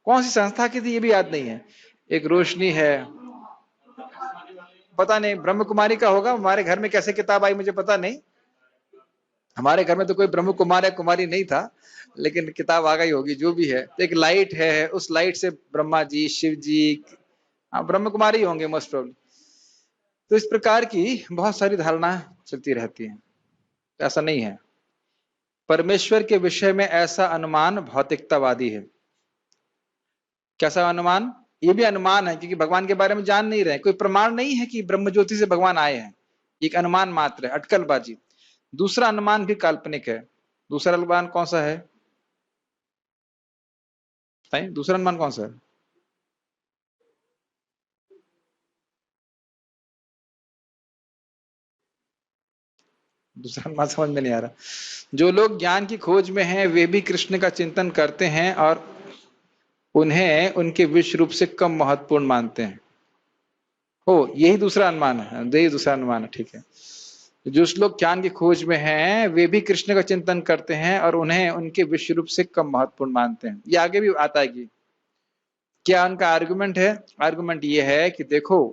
कौन सी संस्था की थी ये भी याद नहीं है, एक रोशनी है, पता नहीं ब्रह्म कुमारी का होगा। हमारे घर में कैसे किताब आई मुझे पता नहीं, हमारे घर में तो कोई ब्रह्म कुमार या कुमारी नहीं था, लेकिन किताब आ गई होगी जो भी है। तो एक लाइट है, उस लाइट से ब्रह्मा जी, शिव जी, हाँ ब्रह्म कुमारी होंगे मोस्ट प्रोबेबली। तो इस प्रकार की बहुत सारी धारणाएं चलती रहती हैं, ऐसा नहीं है। परमेश्वर के विषय में ऐसा अनुमान भौतिकतावादी है। कैसा अनुमान? ये भी अनुमान है क्योंकि भगवान के बारे में जान नहीं रहे, कोई प्रमाण नहीं है कि ब्रह्म ज्योति से भगवान आए हैं, एक अनुमान मात्र है, अटकलबाजी। दूसरा अनुमान भी काल्पनिक है। दूसरा अनुमान कौन सा है? दूसरा अनुमान कौन सा है? दूसरा अनुमान समझ में नहीं आ रहा। जो लोग ज्ञान की खोज में हैं वे भी कृष्ण का चिंतन करते हैं और उन्हें उनके विश्व रूप से कम महत्वपूर्ण मानते हैं। ओ, यही दूसरा अनुमान है, यही दूसरा अनुमान है, ठीक है। जो लोग ज्ञान की खोज में हैं वे भी कृष्ण का चिंतन करते हैं और उन्हें उनके विश्व रूप से कम महत्वपूर्ण मानते हैं। ये आगे भी आता है कि क्या उनका आर्गुमेंट है। आर्गुमेंट ये है कि देखो,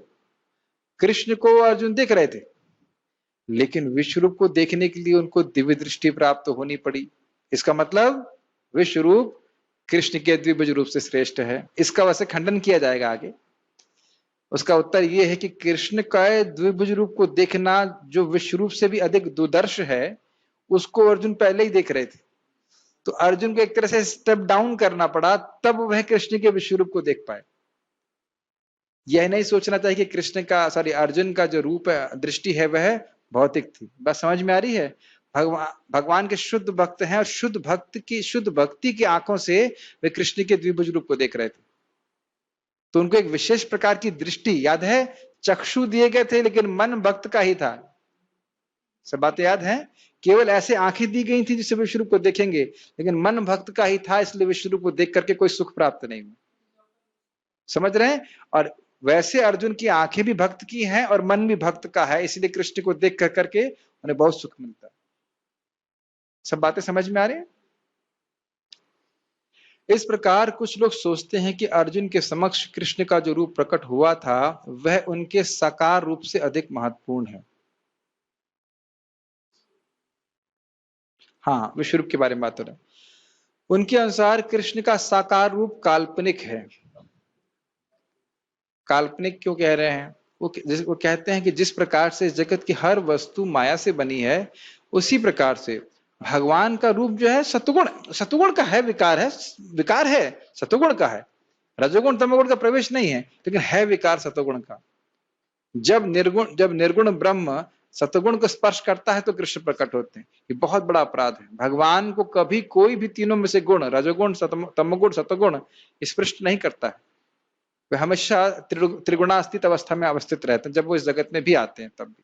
कृष्ण को अर्जुन देख रहे थे, लेकिन विश्व रूप को देखने के लिए उनको दिव्य दृष्टि प्राप्त होनी पड़ी। इसका मतलब विश्व रूप कृष्ण के द्विभुज रूप से श्रेष्ठ है। इसका वैसे खंडन किया जाएगा आगे। उसका उत्तर यह है कि कृष्ण का द्विभुज रूप को देखना जो विश्व रूप से भी अधिक दुर्दर्श है, उसको अर्जुन पहले ही देख रहे थे। तो अर्जुन को एक तरह से स्टेप डाउन करना पड़ा, तब वह कृष्ण के विश्व रूप को देख पाए। यह नहीं सोचना चाहिए कि कृष्ण का अर्जुन का जो रूप है, दृष्टि है, वह भौतिक थी। बस समझ में आ रही है। भगवान के शुद्ध भक्त हैं और शुद्ध भक्ति की आंखों से वे कृष्ण के द्विभुज रूप को देख रहे थे। तो उनको एक विशेष प्रकार की दृष्टि, याद है, चक्षु दिए गए थे लेकिन मन भक्त का ही था। सब बातें याद है। केवल ऐसे आंखें दी गई थी जिससे विश्व रूप को देखेंगे, लेकिन मन भक्त का ही था, इसलिए विश्व रूप को देख करके कोई सुख प्राप्त नहीं हुआ। समझ रहे हैं। और वैसे अर्जुन की आंखें भी भक्त की हैं और मन भी भक्त का है, इसलिए कृष्ण को देख कर करके उन्हें बहुत सुख मिलता है। सब बातें समझ में आ रही हैं। इस प्रकार कुछ लोग सोचते हैं कि अर्जुन के समक्ष कृष्ण का जो रूप प्रकट हुआ था वह उनके साकार रूप से अधिक महत्वपूर्ण है। हाँ, विश्व रूप के बारे में बात हो रहा है। उनके अनुसार कृष्ण का साकार रूप काल्पनिक है। काल्पनिक क्यों कह रहे हैं? वो कहते हैं कि जिस प्रकार से जगत की हर वस्तु माया से बनी है, उसी प्रकार से भगवान का रूप जो है सतुगुण का है, विकार है सतुगुण का है। रजोगुण तमोगुण का प्रवेश नहीं है, लेकिन है विकार सतुगुण का। जब निर्गुण ब्रह्म सतुगुण को स्पर्श करता है तो कृष्ण प्रकट होते हैं। ये बहुत बड़ा अपराध है। भगवान को कभी कोई भी तीनों में से गुण, रजोगुण, तमोगुण, सतुगुण स्पृष्ट नहीं करता है। वे हमेशा त्रिगुणास्थित अवस्था में अवस्थित रहते हैं। जब वो इस जगत में भी आते हैं तब भी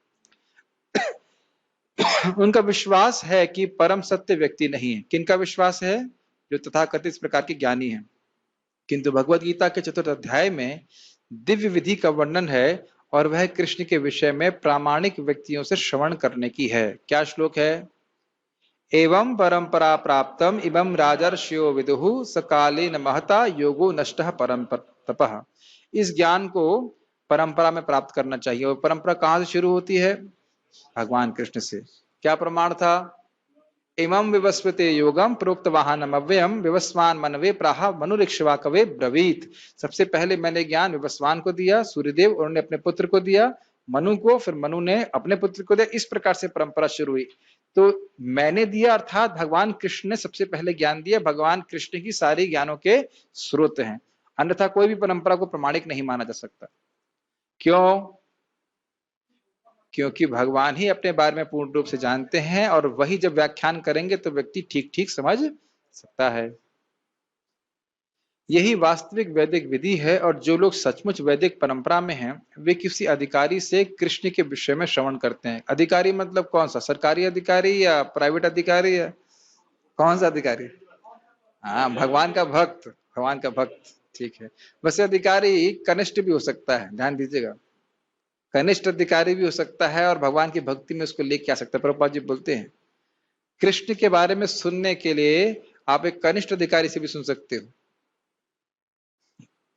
उनका विश्वास है कि परम सत्य व्यक्ति नहीं है। किनका विश्वास है? जो तथाकथित इस प्रकार के ज्ञानी हैं। किंतु भगवत गीता के 4th अध्याय में दिव्य विधि का वर्णन है और वह कृष्ण के विषय में प्रामाणिक व्यक्तियों से श्रवण करने की है। क्या श्लोक है? एवं परंपरा प्राप्तम इमं राजर्षियो विदुहु सकाले न महता योगो नष्टः परम तपः। इस ज्ञान को परंपरा में प्राप्त करना चाहिए। और परंपरा कहां से शुरू होती है? भगवान कृष्ण से। क्या प्रमाण था? इमं विवस्वते योगम प्रोक्त वाहनम अव्ययम विवस्वान मनवे प्राह मनुरिक्ष्वा कवे ब्रवीत। सबसे पहले मैंने ज्ञान विवस्वान को दिया, सूर्यदेव, और उन्होंने अपने पुत्र को दिया, मनु को, फिर मनु ने अपने पुत्र को दिया। इस प्रकार से परंपरा शुरू हुई। तो मैंने दिया अर्थात भगवान कृष्ण ने सबसे पहले ज्ञान दिया। भगवान कृष्ण ही सारे ज्ञानों के स्रोत हैं, अन्यथा कोई भी परंपरा को प्रामाणिक नहीं माना जा सकता। क्यों? क्योंकि भगवान ही अपने बारे में पूर्ण रूप से जानते हैं और वही जब व्याख्यान करेंगे तो व्यक्ति ठीक ठीक समझ सकता है। यही वास्तविक वैदिक विधि है। और जो लोग सचमुच वैदिक परंपरा में हैं वे किसी अधिकारी से कृष्ण के विषय में श्रवण करते हैं। अधिकारी मतलब कौन सा? सरकारी अधिकारी या प्राइवेट अधिकारी या कौन सा अधिकारी? हाँ, भगवान का भक्त, भगवान का भक्त, ठीक है। वैसे अधिकारी कनिष्ठ भी हो सकता है, ध्यान दीजिएगा। कनिष्ठ अधिकारी भी हो सकता है और भगवान की भक्ति में उसको लेके आ सकता है। प्रभुपाद जी बोलते हैं कृष्ण के बारे में सुनने के लिए आप एक कनिष्ठ अधिकारी से भी सुन सकते हो,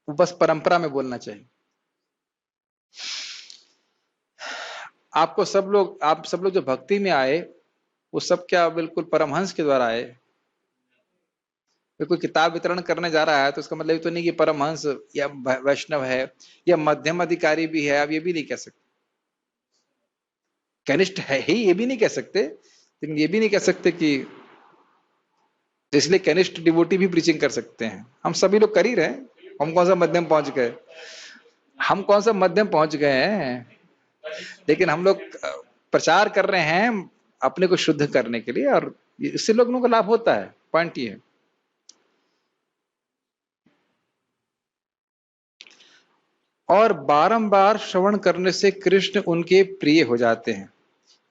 बस परंपरा में बोलना चाहिए। आप सब लोग जो भक्ति में आए वो सब क्या बिल्कुल परमहंस के द्वारा आए? कोई किताब वितरण करने जा रहा है तो उसका मतलब ये तो नहीं कि परमहंस या वैष्णव है या मध्यम अधिकारी भी है। आप ये भी नहीं कह सकते। कनिष्ठ है ही ये भी नहीं कह सकते, लेकिन ये भी नहीं कह सकते कि, इसलिए कनिष्ठ डिवोटी भी प्रीचिंग कर सकते हैं। हम सभी लोग कर ही रहे हैं। हम कौन सा मध्यम पहुंच गए? हम कौन सा मध्यम पहुंच गए हैं? लेकिन हम लोग प्रचार कर रहे हैं अपने को शुद्ध करने के लिए, और इससे लोगों को लाभ होता है। पॉइंट ये है। और बारंबार श्रवण करने से कृष्ण उनके प्रिय हो जाते हैं।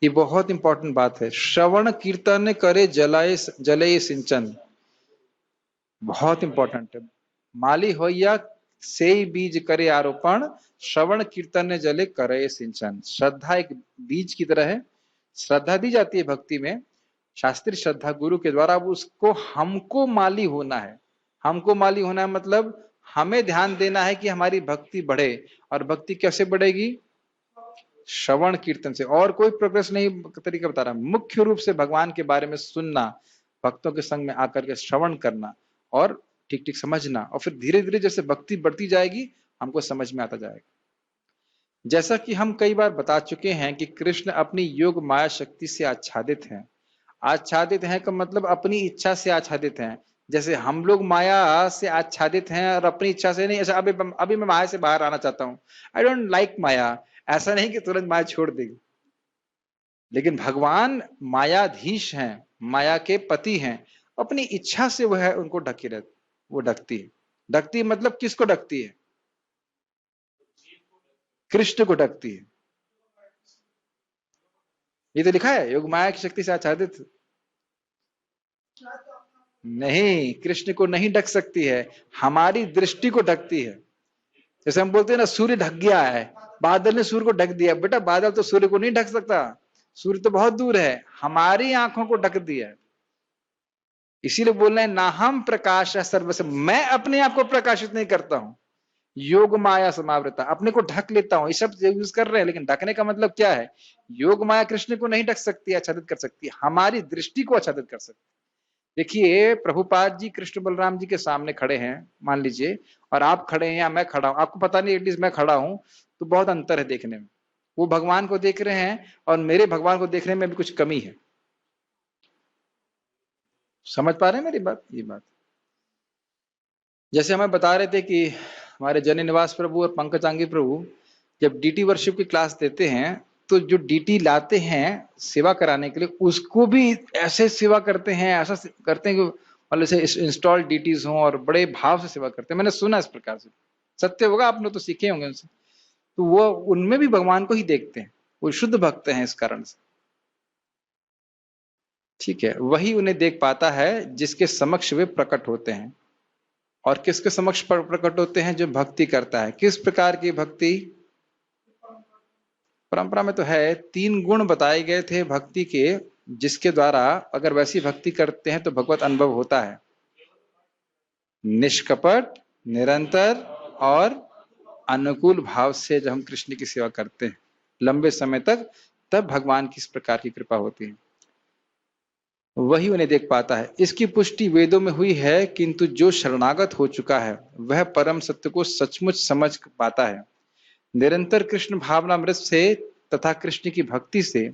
ये बहुत इंपॉर्टेंट बात है। श्रवण कीर्तन करे जलय सिंचन, बहुत इंपॉर्टेंट है। माली होइया से बीज करे आरोपण, श्रवण कीर्तन जले करे सिंचन। श्रद्धा एक बीज की तरह है, श्रद्धा दी जाती है भक्ति में, शास्त्रीय श्रद्धा गुरु के द्वारा। अब उसको हमको माली होना है। हमको माली होना है मतलब हमें ध्यान देना है कि हमारी भक्ति बढ़े। और भक्ति कैसे बढ़ेगी? श्रवण कीर्तन से। और कोई प्रोग्रेस नहीं तरीका बता रहा, मुख्य रूप से भगवान के बारे में सुनना, भक्तों के संग में आकर के श्रवण करना और ठीक ठीक समझना, और फिर धीरे धीरे जैसे भक्ति बढ़ती जाएगी हमको समझ में आता जाएगा। जैसा कि हम कई बार बता चुके हैं कि कृष्ण अपनी योग माया शक्ति से आच्छादित हैं। आच्छादित हैं का मतलब अपनी इच्छा से आच्छादित हैं। जैसे हम लोग माया से आच्छादित हैं और अपनी इच्छा से नहीं। ऐसा अभी मैं माया से बाहर आना चाहता हूँ, आई डोंट लाइक माया, ऐसा नहीं कि तुरंत माया छोड़ देगी। लेकिन भगवान मायाधीश हैं, माया के पति हैं, अपनी इच्छा से वह उनको ढकी रहती, वो ढकती है। ढकती मतलब किसको ढकती है? कृष्ण को ढकती है। ये तो लिखा है, योग माया की शक्ति से आच्छादित नहीं, कृष्ण को नहीं ढक सकती है, हमारी दृष्टि को ढकती है। जैसे हम बोलते हैं ना, सूर्य ढक गया है, बादल ने सूर्य को ढक दिया। बेटा बादल तो सूर्य को नहीं ढक सकता, सूर्य तो बहुत दूर है, हमारी आंखों को ढक दिया। इसीलिए बोल रहे हैं ना हम प्रकाश है सर्वस्व। मैं अपने आप को प्रकाशित नहीं करता हूं, योग माया समावृता, अपने को ढक लेता हूं। ये सब यूज कर रहे हैं, लेकिन ढकने का मतलब क्या है? योग माया कृष्ण को नहीं ढक सकती, आच्छादित कर सकती है, हमारी दृष्टि को आच्छादित कर सकती है। देखिए प्रभुपाद जी कृष्ण बलराम जी के सामने खड़े हैं मान लीजिए, और आप खड़े हैं या मैं खड़ा हूं, आपको पता नहीं एटलीस्ट मैं खड़ा हूं, तो बहुत अंतर है देखने में। वो भगवान को देख रहे हैं और मेरे भगवान को देखने में भी कुछ कमी है। समझ पा रहे हैं मेरी बात? ये बात जैसे हमें बता रहे थे कि हमारे जन निवास प्रभु और पंकजांगी प्रभु जब डीटी वर्शिप की क्लास देते हैं, तो जो डीटी लाते हैं सेवा कराने के लिए, उसको भी ऐसे सेवा करते हैं, ऐसा करते हैं कि मतलब से इंस्टॉल डीटीज हों और बड़े भाव से सेवा करते हैं। मैंने सुना इस प्रकार से, सत्य होगा, आप लोग तो सीखे होंगे उनसे। तो वो उनमें भी भगवान को ही देखते हैं, वो शुद्ध भक्त हैं इस कारण से। ठीक है, वही उन्हें देख पाता है जिसके समक्ष वे प्रकट होते हैं। और किसके समक्ष प्रकट होते हैं? जो भक्ति करता है। किस प्रकार की भक्ति? परंपरा में तो है 3 गुण बताए गए थे भक्ति के, जिसके द्वारा अगर वैसी भक्ति करते हैं तो भगवत अनुभव होता है। निष्कपट, निरंतर और अनुकूल भाव से जब हम कृष्ण की सेवा करते हैं लंबे समय तक, तब भगवान की इस प्रकार की कृपा होती है, वही उन्हें देख पाता है। इसकी पुष्टि वेदों में हुई है, किंतु जो शरणागत हो चुका है वह परम सत्य को सचमुच समझ पाता है। निरंतर कृष्ण भावनामृत से तथा कृष्ण की भक्ति से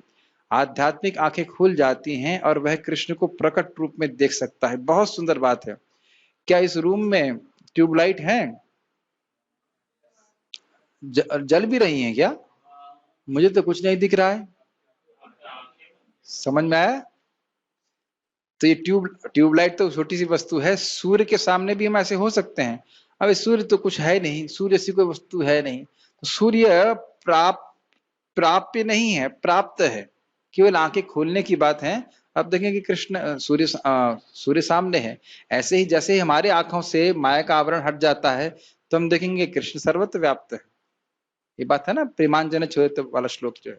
आध्यात्मिक आंखें खुल जाती हैं और वह कृष्ण को प्रकट रूप में देख सकता है। बहुत सुंदर बात है। क्या इस रूम में ट्यूबलाइट है? जल भी रही हैं क्या? मुझे तो कुछ नहीं दिख रहा है। समझ में आया? तो ये ट्यूबलाइट तो छोटी सी वस्तु है, सूर्य के सामने भी हम ऐसे हो सकते हैं। अब सूर्य तो कुछ है नहीं, सूर्य ऐसी कोई वस्तु है नहीं, तो सूर्य प्राप्य नहीं है, प्राप्त है, केवल आंखें खोलने की बात है। अब देखेंगे कृष्ण सूर्य सामने है, ऐसे ही जैसे ही हमारे आंखों से माया का आवरण हट जाता है तो हम देखेंगे कृष्ण सर्वत्र व्याप्त है। ये बात है ना, प्रेमांजन छोड़े वाला श्लोक जो है।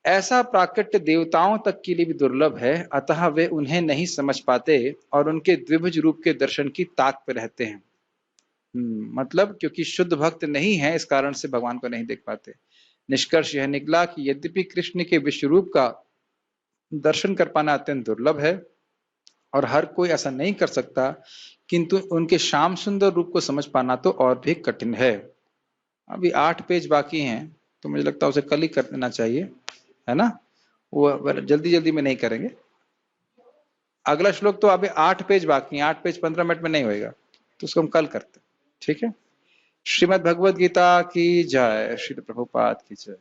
ऐसा प्राकट्य देवताओं तक के लिए भी दुर्लभ है, अतः वे उन्हें नहीं समझ पाते और उनके द्विभुज रूप के दर्शन की ताक पे रहते हैं। मतलब क्योंकि शुद्ध भक्त नहीं है, इस कारण से भगवान को नहीं देख पाते। निष्कर्ष यह निकला कि यद्यपि कृष्ण के विश्व रूप का दर्शन कर पाना अत्यंत दुर्लभ है और हर कोई ऐसा नहीं कर सकता, किंतु उनके श्याम सुंदर रूप को समझ पाना तो और भी कठिन है। अभी 8 पेज बाकी हैं, तो मुझे लगता है उसे कल ही कर देना चाहिए, है ना? वो जल्दी जल्दी में नहीं करेंगे। अगला श्लोक तो अभी 8 पेज बाकी हैं, 8 पेज 15 मिनट में नहीं होएगा, तो उसको हम कल करते हैं। ठीक है? श्रीमद् भगवद गीता की जय, श्री प्रभुपाद की जय।